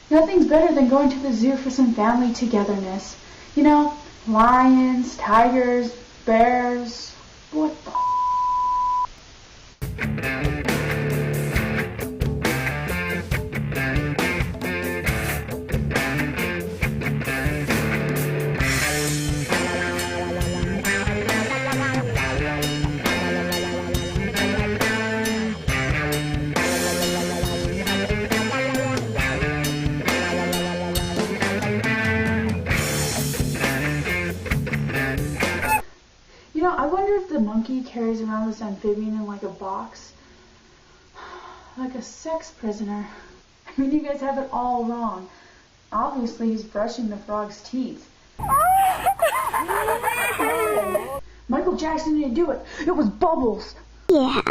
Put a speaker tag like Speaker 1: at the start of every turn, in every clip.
Speaker 1: Nothing's better than going to the zoo for some family togetherness. You know, lions, tigers, bears, what the You know, I wonder if the monkey carries around this amphibian in like a box. Like a sex prisoner. I mean, you guys have it all wrong. Obviously, he's brushing the frog's teeth. Michael Jackson didn't do it. It was Bubbles.
Speaker 2: Yeah.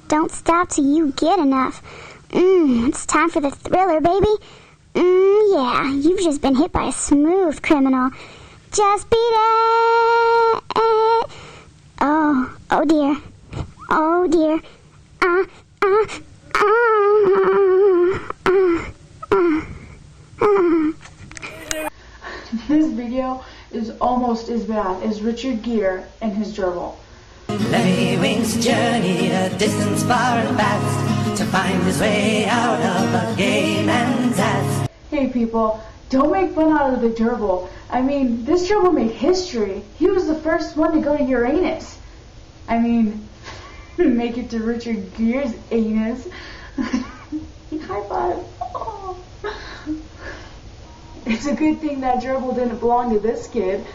Speaker 2: Don't stop till you get enough. It's time for the thriller, baby. Yeah. You've just been hit by a smooth criminal. Just beat it. Oh dear. Oh dear.
Speaker 1: This video is almost as bad as Richard Gere and his Gerbil.
Speaker 3: Lenny Wink's journey a distance far and fast to find his way out of a gay man's ass.
Speaker 1: Hey people, don't make fun out of the Gerbil. I mean, this Gerbil made history. He was the first one to go to Uranus. I mean, make it to Richard Gere's anus. High five. Oh. It's a good thing that Gerbil didn't belong to this kid.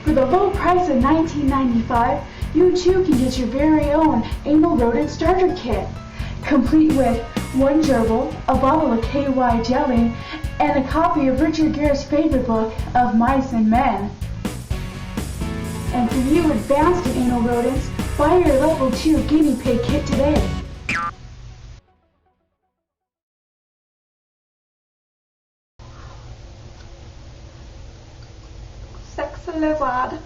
Speaker 1: For the low price of $19.95, you too can get your very own anal rodent starter kit, complete with one gerbil, a bottle of KY jelly, and a copy of Richard Gere's favorite book, Of Mice and Men. And for you advanced in anal rodents, buy your level 2 guinea pig kit today. Sexy lizard.